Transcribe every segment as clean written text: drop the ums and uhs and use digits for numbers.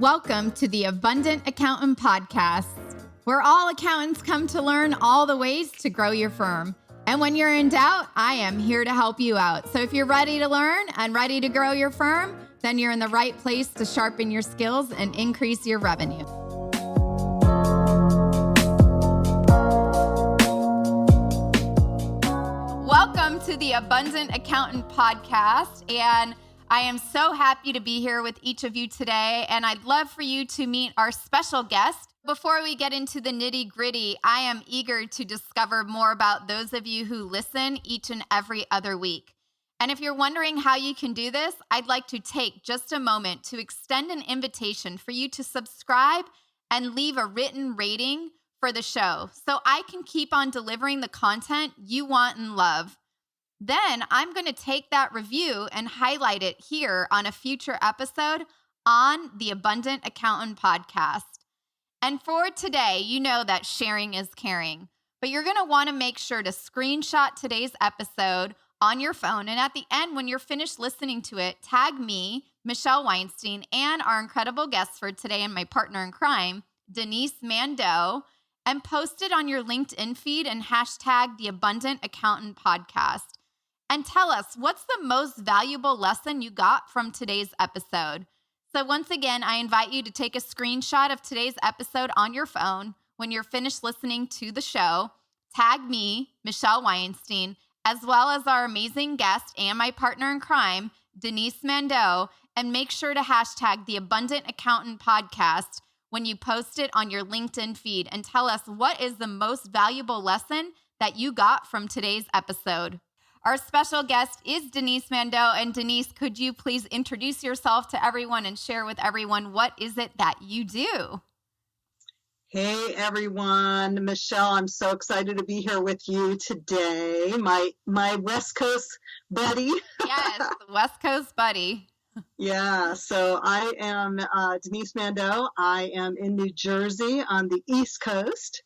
Welcome to the Abundant Accountant Podcast, where all accountants come to learn all the ways to grow your firm. And when you're in doubt, I am here to help you out. So if you're ready to learn and ready to grow your firm, then you're in the right place to sharpen your skills and increase your revenue. Welcome to the Abundant Accountant Podcast, and I am so happy to be here with each of you today, and I'd love for you to meet our special guest. Before we get into the nitty-gritty, I am eager to discover more about those of you who listen each and every other week. And if you're wondering how you can do this, I'd like to take just a moment to extend an invitation for you to subscribe and leave a written rating for the show so I can keep on delivering the content you want and love. Then I'm going to take that review and highlight it here on a future episode on the Abundant Accountant Podcast. And for today, you know that sharing is caring, but you're going to want to make sure to screenshot today's episode on your phone. And at the end, when you're finished listening to it, tag me, Michelle Weinstein, and our incredible guest for today and my partner in crime, Denise Mando, and post it on your LinkedIn feed and hashtag the Abundant Accountant Podcast. And tell us, what's the most valuable lesson you got from today's episode? So once again, I invite you to take a screenshot of today's episode on your phone when you're finished listening to the show, tag me, Michelle Weinstein, as well as our amazing guest and my partner in crime, Denise Mando, and make sure to hashtag the Abundant Accountant Podcast when you post it on your LinkedIn feed, and tell us what is the most valuable lesson that you got from today's episode. Our special guest is Denise Mando. And Denise, could you please introduce yourself to everyone and share with everyone what is it that you do? Hey everyone, Michelle, I'm so excited to be here with you today. My West Coast buddy. Yes, West Coast buddy. Yeah, so I am Denise Mando. I am in New Jersey on the East Coast.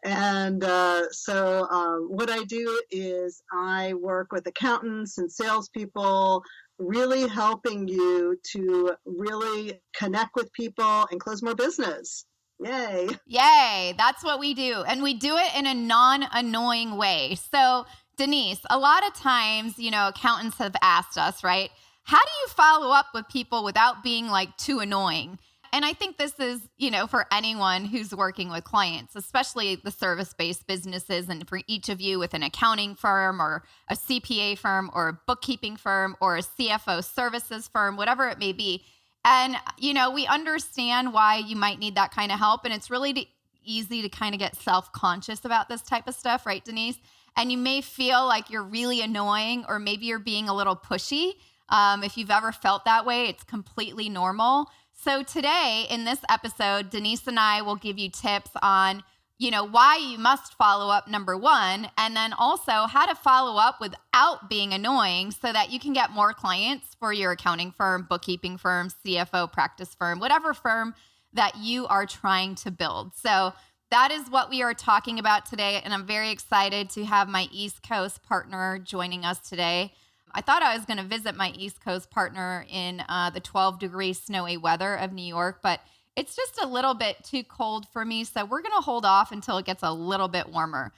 And so what I do is I work with accountants and salespeople, really helping you to really connect with people and close more business. Yay. Yay. That's what we do. And we do it in a non-annoying way. So Denise, a lot of times, accountants have asked us, right? How do you follow up with people without being like too annoying? And I think this is, for anyone who's working with clients, especially the service-based businesses, and for each of you with an accounting firm or a CPA firm or a bookkeeping firm or a CFO services firm, whatever it may be. And, we understand why you might need that kind of help. And it's really easy to kind of get self-conscious about this type of stuff, right, Denise? And you may feel like you're really annoying, or maybe you're being a little pushy. If you've ever felt that way, it's completely normal. So today in this episode, Denise and I will give you tips on, why you must follow up, number one, and then also how to follow up without being annoying so that you can get more clients for your accounting firm, bookkeeping firm, CFO practice firm, whatever firm that you are trying to build. So that is what we are talking about today, and I'm very excited to have my East Coast partner joining us today. I thought I was going to visit my East Coast partner in the 12-degree snowy weather of New York, but it's just a little bit too cold for me, so we're going to hold off until it gets a little bit warmer.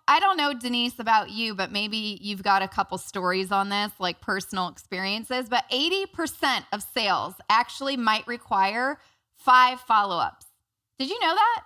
I don't know, Denise, about you, but maybe you've got a couple stories on this, like personal experiences, but 80% of sales actually might require 5 follow-ups. Did you know that?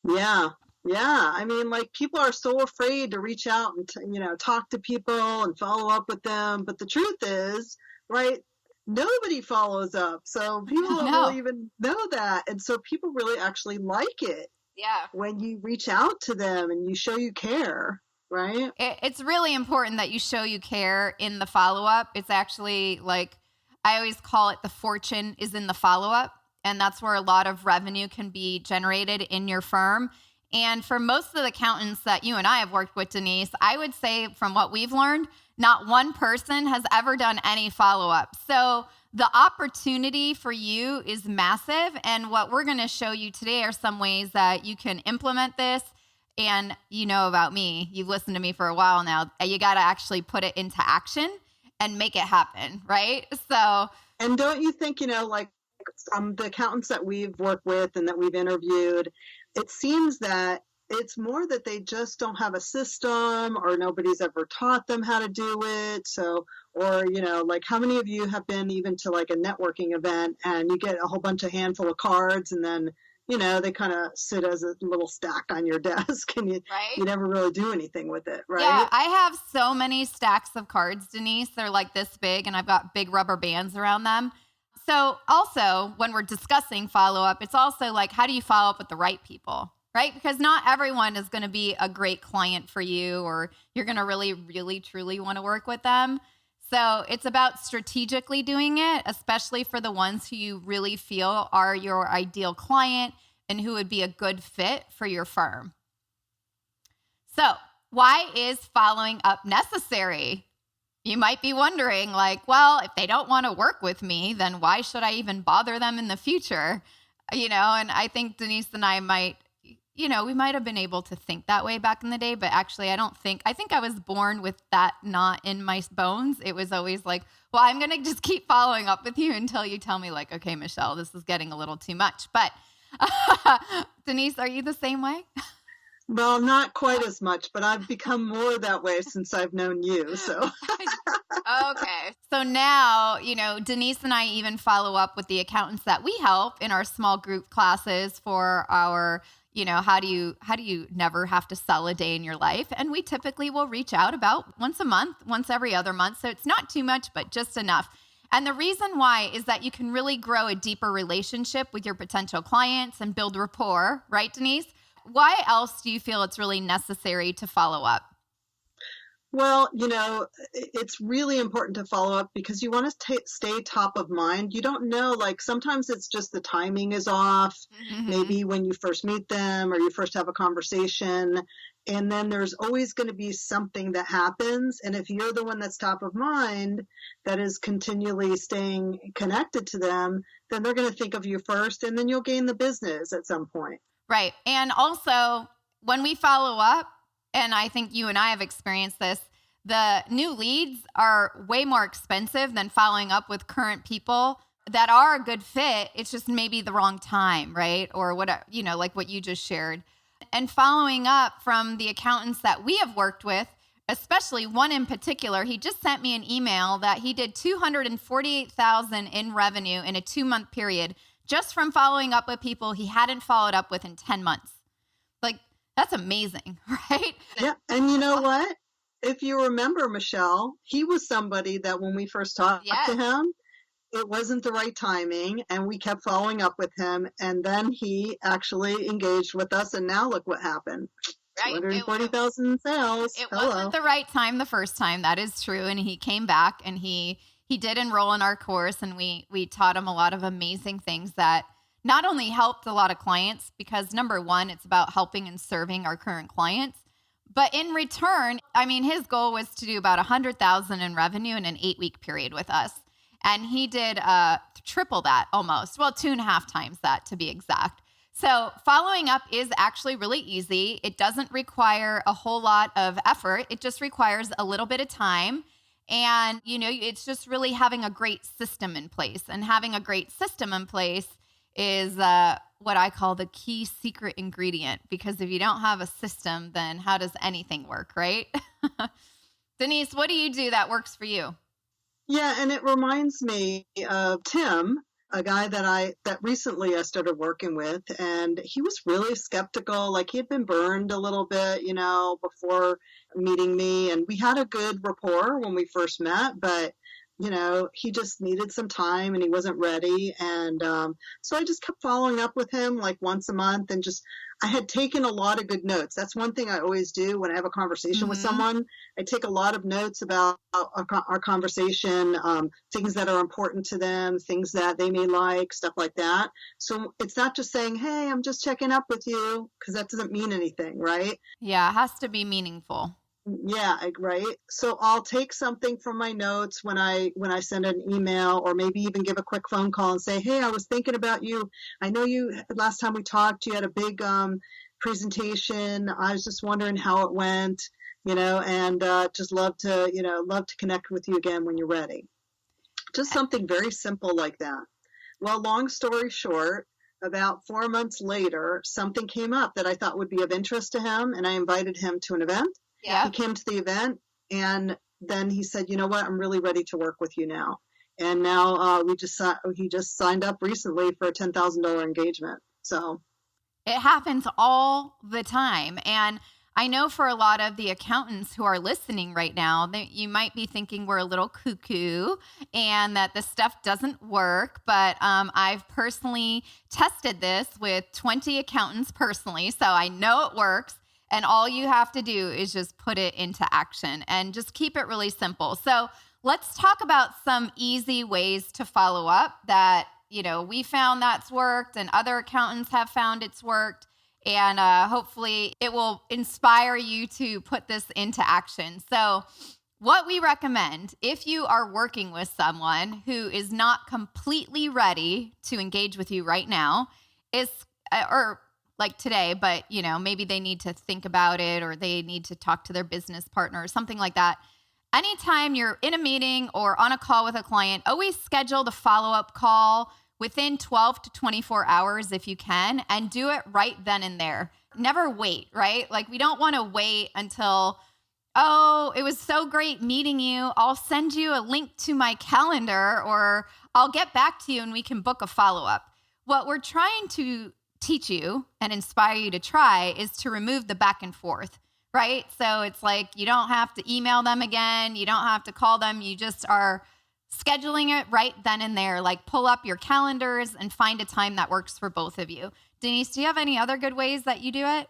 Yeah. I mean, people are so afraid to reach out and, talk to people and follow up with them. But the truth is, right, nobody follows up. So people don't really even know that. And so people really actually like it. Yeah. When you reach out to them and you show you care, right? It's really important that you show you care in the follow-up. It's actually I always call it the fortune is in the follow-up. And that's where a lot of revenue can be generated in your firm. And for most of the accountants that you and I have worked with, Denise, I would say from what we've learned, not one person has ever done any follow-up. So the opportunity for you is massive. And what we're going to show you today are some ways that you can implement this. And you know about me, you've listened to me for a while now, you got to actually put it into action and make it happen, right? So, and don't you think, from the accountants that we've worked with and that we've interviewed, it seems that it's more that they just don't have a system, or nobody's ever taught them how to do it. So, or, like, how many of you have been even to like a networking event and you get a whole bunch of handful of cards, and then, they kind of sit as a little stack on your desk, and you Right? never really do anything with it, right? Yeah, I have so many stacks of cards, Denise. They're like this big, and I've got big rubber bands around them. So also, when we're discussing follow-up, it's also like, how do you follow up with the right people, right? Because not everyone is going to be a great client for you, or you're going to really, really, truly want to work with them. So it's about strategically doing it, especially for the ones who you really feel are your ideal client and who would be a good fit for your firm. So why is following up necessary? You might be wondering, like, well, if they don't want to work with me, then why should I even bother them in the future? And I think Denise and I might, we might have been able to think that way back in the day, but actually I think I was born with that not in my bones. It was always like, well, I'm going to just keep following up with you until you tell me, like, okay, Michelle, this is getting a little too much. But Denise, are you the same way? Well, not quite as much, but I've become more that way since I've known you. So, okay. So now, Denise and I even follow up with the accountants that we help in our small group classes for our, how do you never have to sell a day in your life? And we typically will reach out about once a month, once every other month. So it's not too much, but just enough. And the reason why is that you can really grow a deeper relationship with your potential clients and build rapport, right, Denise? Why else do you feel it's really necessary to follow up? Well, it's really important to follow up because you want to stay top of mind. You don't know, like, sometimes it's just the timing is off, maybe when you first meet them or you first have a conversation. And then there's always going to be something that happens. And if you're the one that's top of mind, that is continually staying connected to them, then they're going to think of you first, and then you'll gain the business at some point. Right. And also, when we follow up, and I think you and I have experienced this, the new leads are way more expensive than following up with current people that are a good fit. It's just maybe the wrong time, right? Or what, like what you just shared. And following up from the accountants that we have worked with, especially one in particular, he just sent me an email that he did $248,000 in revenue in a 2-month period just from following up with people he hadn't followed up with in 10 months. Like, that's amazing, right? Yeah. And you know what? If you remember, Michelle, he was somebody that when we first talked to him, it wasn't the right timing, and we kept following up with him, and then he actually engaged with us, and now look what happened. Right. 240,000 in sales. It wasn't the right time the first time. That is true. And he came back, and he did enroll in our course, and we taught him a lot of amazing things that not only helped a lot of clients, because number one, it's about helping and serving our current clients, but in return, his goal was to do about $100,000 in revenue in an 8-week period with us. And he did triple that almost. Well, 2.5 times that to be exact. So following up is actually really easy. It doesn't require a whole lot of effort. It just requires a little bit of time. And, it's just really having a great system in place. And having a great system in place is what I call the key secret ingredient. Because if you don't have a system, then how does anything work, right? Denise, what do you do that works for you? Yeah, and it reminds me of Tim, a guy that recently I started working with, and he was really skeptical. Like, he had been burned a little bit, before meeting me, and we had a good rapport when we first met, but he just needed some time and he wasn't ready. And so I just kept following up with him like once a month, and I had taken a lot of good notes. That's one thing I always do when I have a conversation with someone. I take a lot of notes about our conversation, things that are important to them, things that they may like, stuff like that. So it's not just saying, hey, I'm just checking up with you, because that doesn't mean anything, right? Yeah, it has to be meaningful. Yeah, right. So I'll take something from my notes when I send an email, or maybe even give a quick phone call and say, hey, I was thinking about you. I know last time we talked, you had a big presentation. I was just wondering how it went, and just love to connect with you again when you're ready. Just something very simple like that. Well, long story short, about 4 months later, something came up that I thought would be of interest to him, and I invited him to an event. Yeah. He came to the event, and then he said, "You know what? I'm really ready to work with you now." And now he just signed up recently for a $10,000 engagement. So It happens all the time. And I know for a lot of the accountants who are listening right now, that you might be thinking we're a little cuckoo and that this stuff doesn't work. But I've personally tested this with 20 accountants personally, so I know it works. And all you have to do is just put it into action and just keep it really simple. So let's talk about some easy ways to follow up that, we found that's worked and other accountants have found it's worked. And hopefully it will inspire you to put this into action. So what we recommend, if you are working with someone who is not completely ready to engage with you right now, is, or like today, but maybe they need to think about it or they need to talk to their business partner or something like that. Anytime you're in a meeting or on a call with a client, always schedule the follow-up call within 12 to 24 hours if you can, and do it right then and there. Never wait, right? Like, we don't want to wait until, oh, it was so great meeting you. I'll send you a link to my calendar, or I'll get back to you and we can book a follow-up. What we're trying to teach you and inspire you to try is to remove the back and forth, right? So it's like you don't have to email them again. You don't have to call them. You just are scheduling it right then and there. Like, pull up your calendars and find a time that works for both of you. Denise, do you have any other good ways that you do it?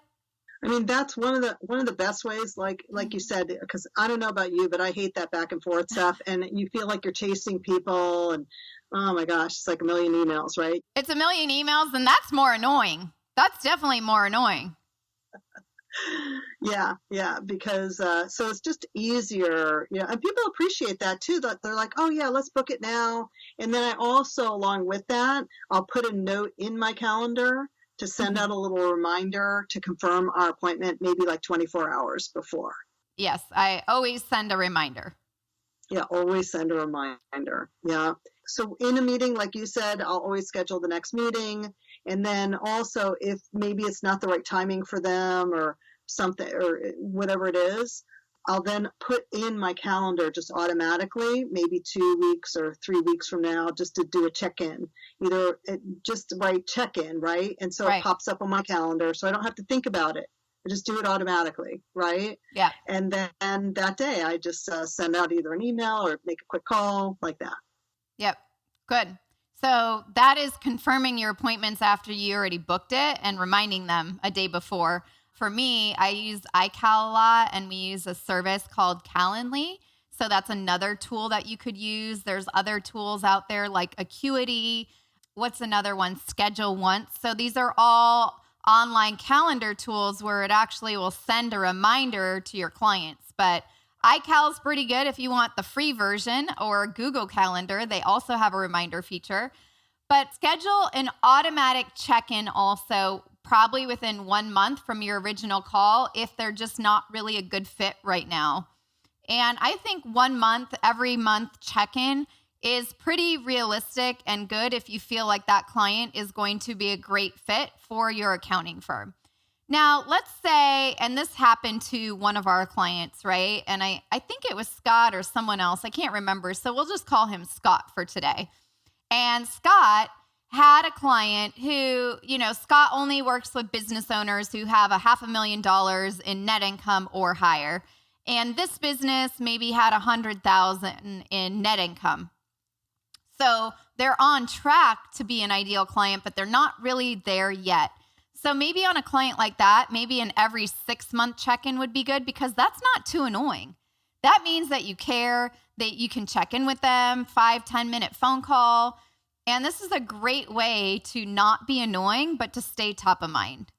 I mean, that's one of the best ways, like you said, because I don't know about you, but I hate that back and forth stuff. And you feel like you're chasing people and, oh my gosh, it's like a million emails, right? It's a million emails, and that's more annoying. That's definitely more annoying. Yeah, because so it's just easier, and people appreciate that too, that they're like, oh yeah, let's book it now. And then I also, along with that, I'll put a note in my calendar to send out a little reminder to confirm our appointment, maybe like 24 hours before. Yes, I always send a reminder. Yeah, always send a reminder. Yeah. So in a meeting, like you said, I'll always schedule the next meeting. And then also, if maybe it's not the right timing for them or something or whatever it is, I'll then put in my calendar just automatically, maybe 2 weeks or 3 weeks from now, just to do a check-in, just write check-in, right? And so It pops up on my calendar, so I don't have to think about it. I just do it automatically, right? Yeah. And then that day, I just send out either an email or make a quick call like that. Yep. Good. So that is confirming your appointments after you already booked it and reminding them a day before. For me, I use iCal a lot, and we use a service called Calendly. So that's another tool that you could use. There's other tools out there like Acuity. What's another one? Schedule Once. So these are all online calendar tools where it actually will send a reminder to your clients. But iCal is pretty good if you want the free version, or Google Calendar. They also have a reminder feature. But schedule an automatic check-in also, probably within 1 month from your original call, if they're just not really a good fit right now. And I think 1 month, every month check-in is pretty realistic and good if you feel like that client is going to be a great fit for your accounting firm. Now, let's say, and this happened to one of our clients, right? And I think it was Scott or someone else. I can't remember. So we'll just call him Scott for today. And Scott had a client who, Scott only works with business owners who have $500,000 in net income or higher. And this business maybe had $100,000 in net income. So they're on track to be an ideal client, but they're not really there yet. So maybe on a client like that, maybe an every 6-month check-in would be good, because that's not too annoying. That means that you care, that you can check in with them, 5-10 minute phone call. And this is a great way to not be annoying, but to stay top of mind.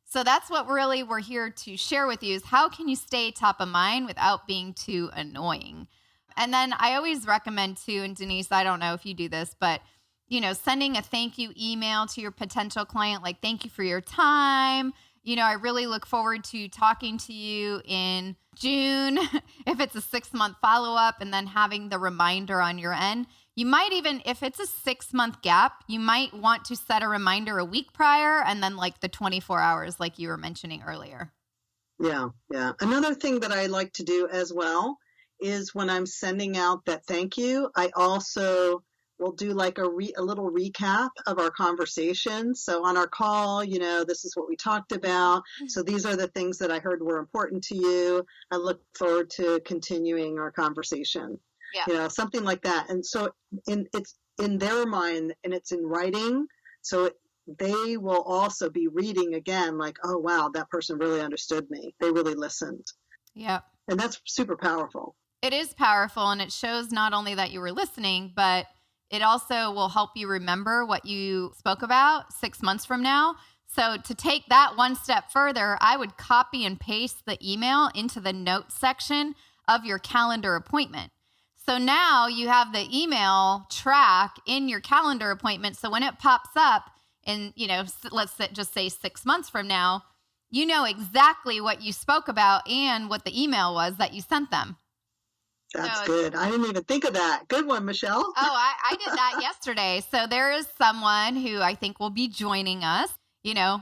So that's what really we're here to share with you, is how can you stay top of mind without being too annoying? And then I always recommend too, and Denise, I don't know if you do this, but sending a thank you email to your potential client, like, thank you for your time. I really look forward to talking to you in June, if it's a 6-month follow-up, and then having the reminder on your end. You might even, if it's a 6-month gap, you might want to set a reminder a week prior and then like the 24 hours like you were mentioning earlier. Yeah, yeah. Another thing that I like to do as well is when I'm sending out that thank you, I also will do like a little recap of our conversation. So on our call, this is what we talked about. So these are the things that I heard were important to you. I look forward to continuing our conversation. Yeah. Something like that. And so it's in their mind and it's in writing. So they will also be reading again, like, oh, wow, that person really understood me. They really listened. Yeah. And that's super powerful. It is powerful, and it shows not only that you were listening, but it also will help you remember what you spoke about 6 months from now. So to take that one step further, I would copy and paste the email into the notes section of your calendar appointment. So now you have the email track in your calendar appointment. So when it pops up in, let's just say 6 months from now, you know exactly what you spoke about and what the email was that you sent them. That's good. I didn't even think of that. Good one, Michelle. Oh, I did that yesterday. So there is someone who I think will be joining us,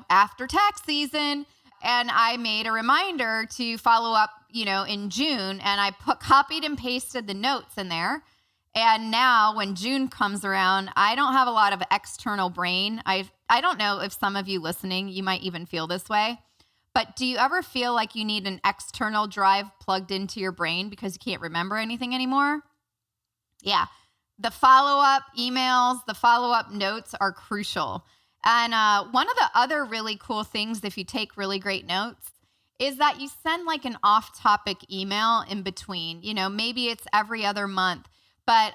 after tax season. And I made a reminder to follow up, in June. And I copied and pasted the notes in there. And now when June comes around, I don't have a lot of external brain. I don't know if some of you listening, you might even feel this way. But do you ever feel like you need an external drive plugged into your brain because you can't remember anything anymore? Yeah. The follow-up emails, the follow-up notes are crucial. And one of the other really cool things, if you take really great notes, is that you send like an off-topic email in between. Maybe it's every other month. But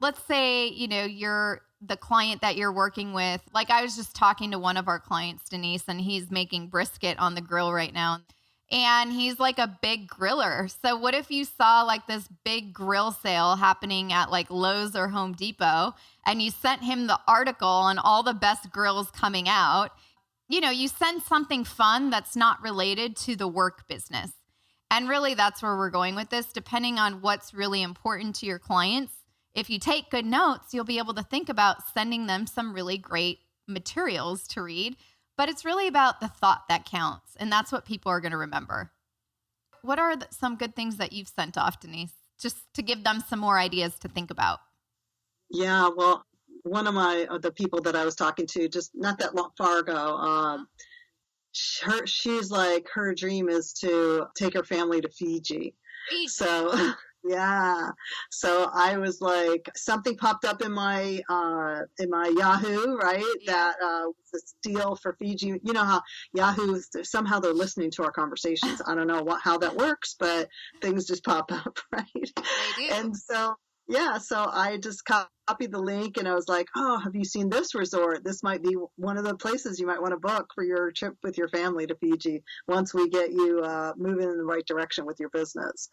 let's say, you're the client that you're working with. Like I was just talking to one of our clients, Denise, and he's making brisket on the grill right now. And he's like a big griller. So what if you saw like this big grill sale happening at like Lowe's or Home Depot, and you sent him the article on all the best grills coming out? You send something fun that's not related to the work business. And really that's where we're going with this, depending on what's really important to your clients. If you take good notes, you'll be able to think about sending them some really great materials to read. But it's really about the thought that counts. And that's what people are going to remember. What are some good things that you've sent off, Denise, just to give them some more ideas to think about? Yeah, well, one of the people that I was talking to just not that far ago, she's like, her dream is to take her family to Fiji. So yeah. So I was like, something popped up in my Yahoo, right? Yeah. That was a deal for Fiji. You know how Yahoo, somehow they're listening to our conversations. I don't know how that works, but things just pop up, right? They do. And so, yeah, so I just copied the link and I was like, oh, have you seen this resort? This might be one of the places you might want to book for your trip with your family to Fiji once we get you moving in the right direction with your business.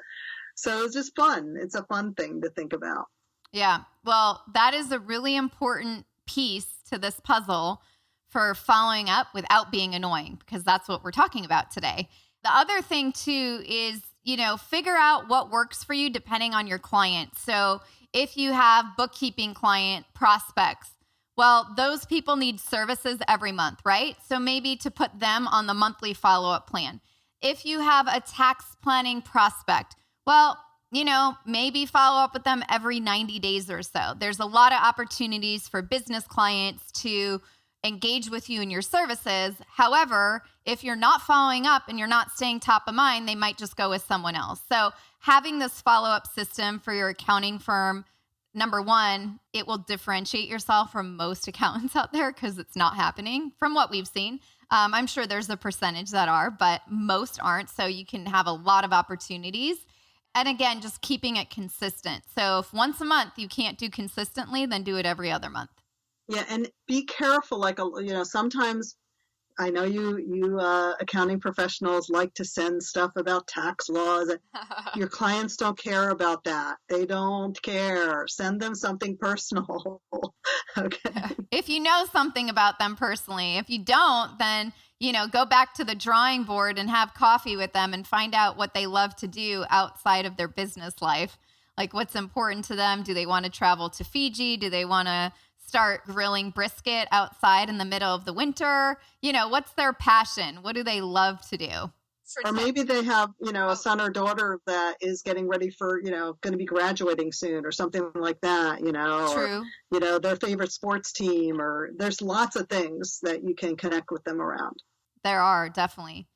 So it's just fun. It's a fun thing to think about. Yeah. Well, that is a really important piece to this puzzle for following up without being annoying, because that's what we're talking about today. The other thing too is, figure out what works for you depending on your client. So if you have bookkeeping client prospects, well, those people need services every month, right? So maybe to put them on the monthly follow-up plan. If you have a tax planning prospect, well, maybe follow up with them every 90 days or so. There's a lot of opportunities for business clients to engage with you in your services. However, if you're not following up and you're not staying top of mind, they might just go with someone else. So having this follow-up system for your accounting firm, number one, it will differentiate yourself from most accountants out there because it's not happening from what we've seen. I'm sure there's a percentage that are, but most aren't. So you can have a lot of opportunities. And again, just keeping it consistent. So if once a month you can't do consistently, then do it every other month. Yeah, and be careful. Like, sometimes I know you accounting professionals like to send stuff about tax laws. Your clients don't care about that. They don't care. Send them something personal. Okay. If you know something about them personally. If you don't, then go back to the drawing board and have coffee with them and find out what they love to do outside of their business life. like what's important to them. Do they want to travel to Fiji? Do they want to start grilling brisket outside in the middle of the winter? What's their passion? What do they love to do? Or maybe they have, a son or daughter that is getting ready for, going to be graduating soon or something like that, True. or, their favorite sports team, or there's lots of things that you can connect with them around. There are, definitely.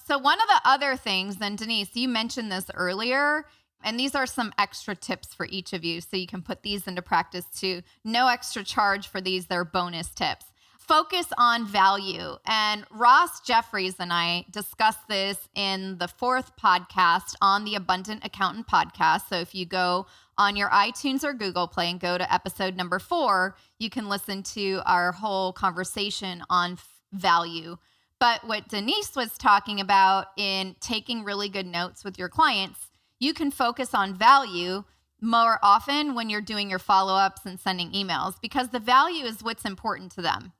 So one of the other things, then Denise, you mentioned this earlier, and these are some extra tips for each of you so you can put these into practice too. No extra charge for these. They're bonus tips. Focus on value. And Ross Jeffries and I discussed this in the 4th podcast on the Abundant Accountant podcast. So if you go on your iTunes or Google Play and go to episode number 4, you can listen to our whole conversation on value. But what Denise was talking about in taking really good notes with your clients, you can focus on value more often when you're doing your follow-ups and sending emails, because the value is what's important to them.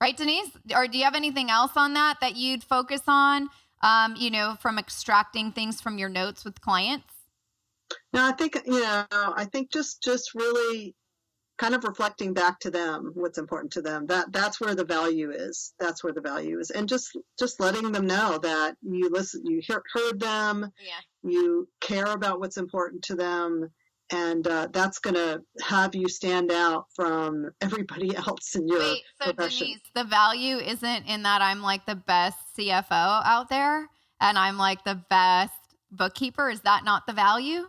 Right, Denise? Or do you have anything else on that you'd focus on, from extracting things from your notes with clients? No, I think just really kind of reflecting back to them what's important to them. That's where the value is. That's where the value is. And just letting them know that you listen, you heard them, you care about what's important to them. And that's going to have you stand out from everybody else in your profession. Denise, the value isn't in that I'm like the best CFO out there and I'm like the best bookkeeper. Is that not the value?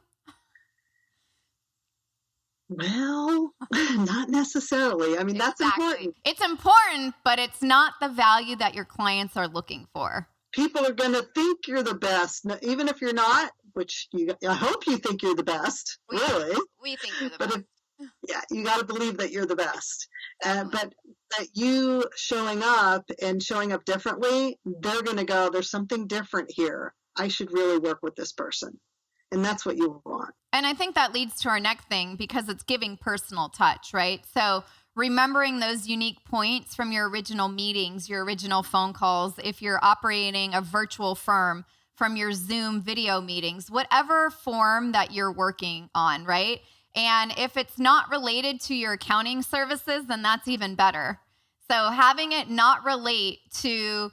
Well, not necessarily. I mean, that's important. It's important, but it's not the value that your clients are looking for. People are going to think you're the best, even if you're not, which I hope you think you're the best, really. We think you're the best. You got to believe that you're the best. But that you showing up differently, they're going to go, there's something different here. I should really work with this person. And that's what you want. And I think that leads to our next thing, because it's giving personal touch, right? So remembering those unique points from your original meetings, your original phone calls, if you're operating a virtual firm, from your Zoom video meetings, whatever form that you're working on, right? And if it's not related to your accounting services, then that's even better. So having it not relate to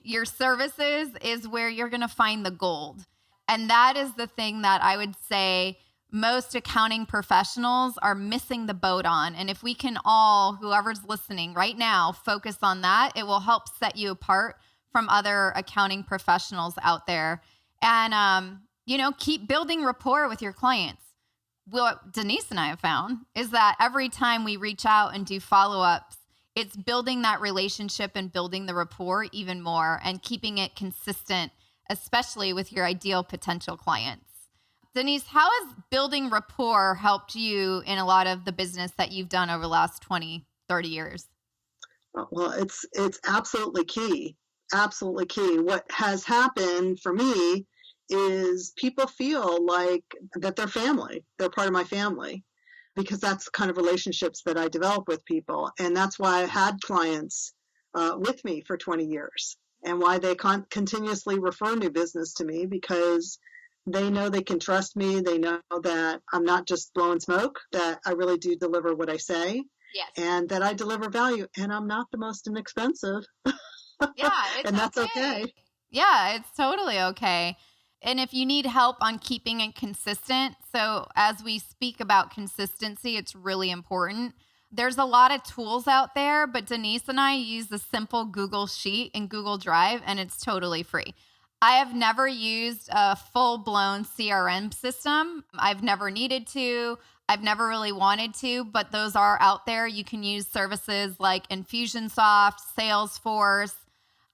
your services is where you're going to find the gold. And that is the thing that I would say most accounting professionals are missing the boat on. And if we can all, whoever's listening right now, focus on that, it will help set you apart from other accounting professionals out there. And, keep building rapport with your clients. What Denise and I have found is that every time we reach out and do follow-ups, it's building that relationship and building the rapport even more and keeping it consistent, especially with your ideal potential clients. Denise, how has building rapport helped you in a lot of the business that you've done over the last 20, 30 years? Well, it's absolutely key. Absolutely key. What has happened for me is people feel like that they're family. They're part of my family, because that's the kind of relationships that I develop with people. And that's why I had clients with me for 20 years, and why they continuously refer new business to me, because they know they can trust me. They know that I'm not just blowing smoke, that I really do deliver what I say. Yes. And that I deliver value, and I'm not the most inexpensive. Yeah, and that's okay. Yeah, it's totally okay. And if you need help on keeping it consistent, so as we speak about consistency, it's really important. There's a lot of tools out there, but Denise and I use the simple Google Sheet in Google Drive, and it's totally free. I have never used a full-blown CRM system. I've never needed to. I've never really wanted to, but those are out there. You can use services like Infusionsoft, Salesforce.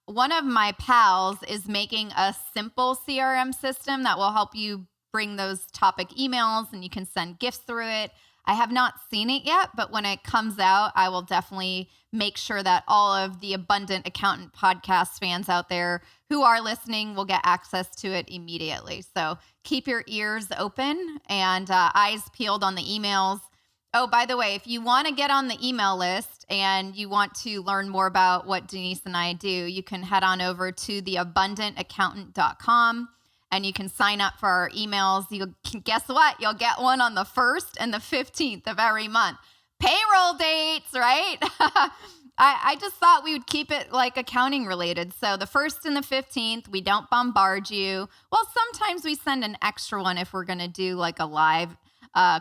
One of my pals is making a simple CRM system that will help you bring those topic emails, and you can send gifts through it. I have not seen it yet, but when it comes out, I will definitely make sure that all of the Abundant Accountant podcast fans out there who are listening will get access to it immediately. So keep your ears open and eyes peeled on the emails. Oh, by the way, if you want to get on the email list and you want to learn more about what Denise and I do, you can head on over to theabundantaccountant.com. and you can sign up for our emails. You can, guess what? You'll get one on the 1st and the 15th of every month. Payroll dates, right? I just thought we would keep it like accounting related. So the 1st and the 15th, we don't bombard you. Well, sometimes we send an extra one if we're going to do like a live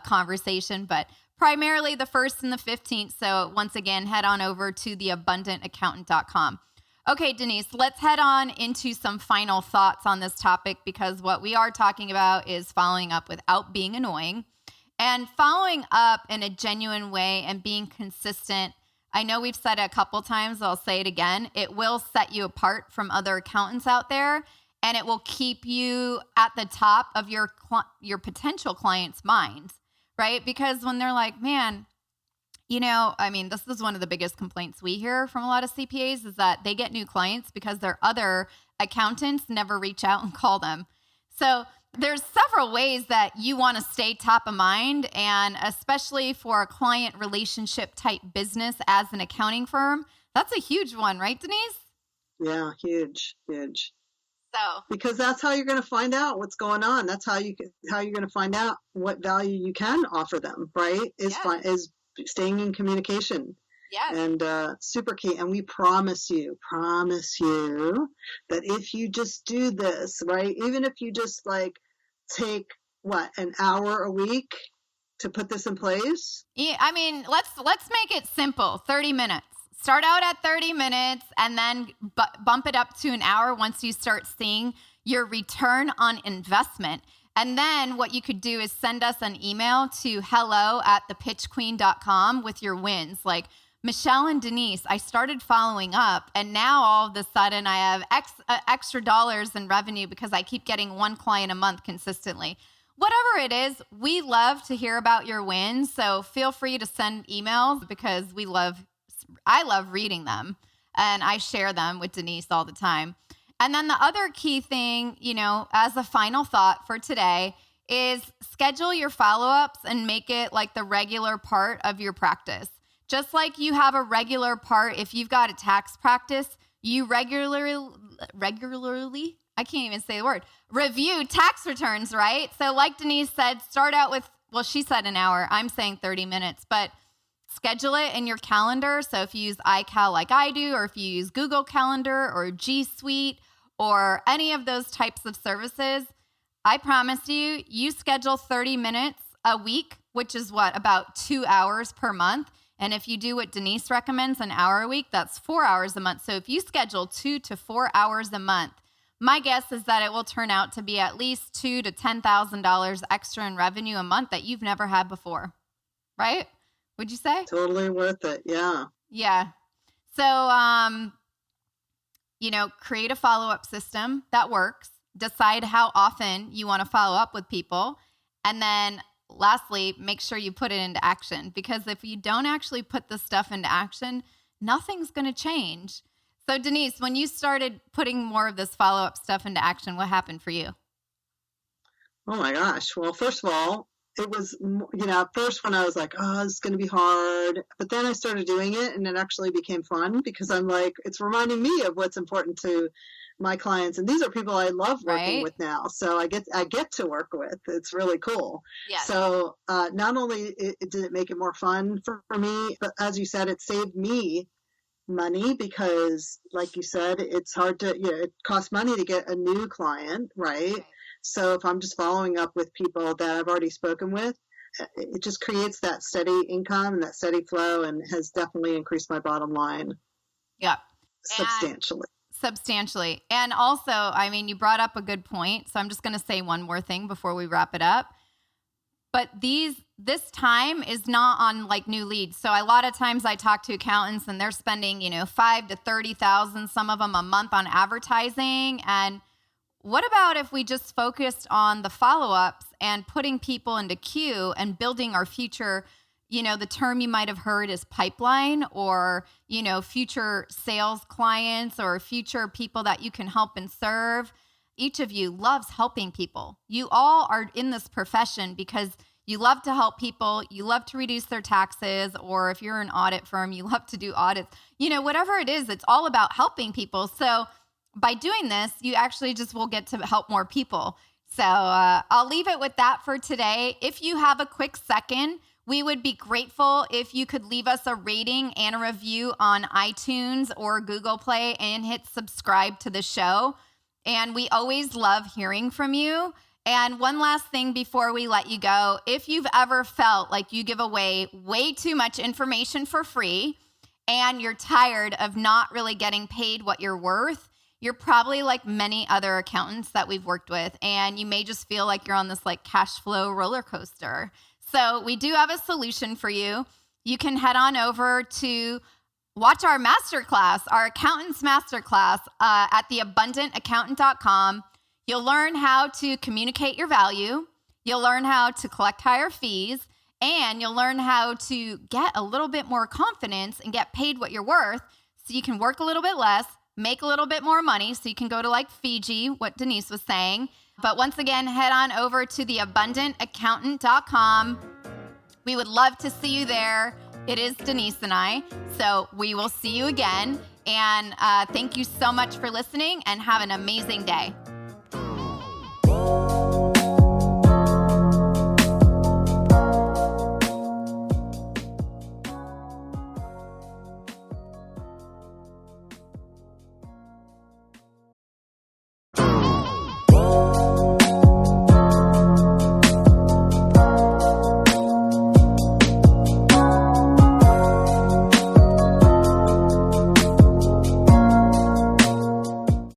conversation, but primarily the 1st and the 15th. So once again, head on over to theabundantaccountant.com. Okay, Denise, let's head on into some final thoughts on this topic, because what we are talking about is following up without being annoying and following up in a genuine way and being consistent. I know we've said it a couple times, I'll say it again. It will set you apart from other accountants out there, and it will keep you at the top of your potential clients' minds, right? Because when they're like, man, this is one of the biggest complaints we hear from a lot of CPAs is that they get new clients because their other accountants never reach out and call them. So there's several ways that you want to stay top of mind, and especially for a client relationship type business as an accounting firm, that's a huge one, right, Denise? Yeah, huge. So because that's how you're going to find out what's going on. That's how you're going to find out what value you can offer them, right? Is staying in communication. Yes. And super key. And we promise you that if you just do this, right, even if you just like take an hour a week to put this in place. Yeah, let's make it simple. 30 minutes. Start out at 30 minutes and then bump it up to an hour once you start seeing your return on investment. And then what you could do is send us an email to hello@thepitchqueen.com with your wins. Like, Michelle and Denise, I started following up, and now all of a sudden I have extra dollars in revenue because I keep getting one client a month consistently. Whatever it is, we love to hear about your wins. So feel free to send emails because I love reading them, and I share them with Denise all the time. And then the other key thing, as a final thought for today, is schedule your follow-ups and make it like the regular part of your practice. Just like you have a regular part, if you've got a tax practice, you regularly, I can't even say the word, review tax returns, right? So like Denise said, start out with, she said an hour, I'm saying 30 minutes, but schedule it in your calendar. So if you use iCal like I do, or if you use Google Calendar or G Suite or any of those types of services, I promise you schedule 30 minutes a week, which is about 2 hours per month. And if you do what Denise recommends, an hour a week, that's 4 hours a month. So if you schedule 2 to 4 hours a month, my guess is that it will turn out to be at least $2,000 to $10,000 extra in revenue a month that you've never had before, right? Would you say? Totally worth it. Yeah. Yeah. So, create a follow-up system that works. Decide how often you want to follow up with people. And then lastly, make sure you put it into action, because if you don't actually put this stuff into action, nothing's going to change. So Denise, when you started putting more of this follow-up stuff into action, what happened for you? Oh my gosh. Well, first of all, it was, at first when I was like, oh, it's going to be hard, but then I started doing it and it actually became fun, because I'm like, it's reminding me of what's important to my clients. And these are people I love working with now. So I get to work with. It's really cool. Yes. So not only did it make it more fun for me, but as you said, it saved me money, because like you said, it's hard to, it costs money to get a new client, right? So if I'm just following up with people that I've already spoken with, it just creates that steady income and that steady flow, and has definitely increased my bottom line. Yeah. Substantially. And also, you brought up a good point. So I'm just going to say one more thing before we wrap it up. But this time is not on like new leads. So a lot of times I talk to accountants and they're spending, $5,000 to $30,000, some of them a month on advertising. And what about if we just focused on the follow-ups and putting people into queue and building our future, the term you might have heard is pipeline, or, future sales clients or future people that you can help and serve. Each of you loves helping people. You all are in this profession because you love to help people. You love to reduce their taxes, or if you're an audit firm, you love to do audits. Whatever it is, it's all about helping people. So by doing this, you actually just will get to help more people. So I'll leave it with that for today. If you have a quick second, we would be grateful if you could leave us a rating and a review on iTunes or Google Play and hit subscribe to the show. And we always love hearing from you. And one last thing before we let you go, if you've ever felt like you give away way too much information for free and you're tired of not really getting paid what you're worth, you're probably like many other accountants that we've worked with, and you may just feel like you're on this like cash flow roller coaster. So we do have a solution for you. You can head on over to watch our masterclass, our accountant's masterclass at theabundantaccountant.com. You'll learn how to communicate your value. You'll learn how to collect higher fees, and you'll learn how to get a little bit more confidence and get paid what you're worth so you can work a little bit less, make a little bit more money so you can go to like Fiji, what Denise was saying. But once again, head on over to theabundantaccountant.com. We would love to see you there. It is Denise and I. So we will see you again. And thank you so much for listening, and have an amazing day.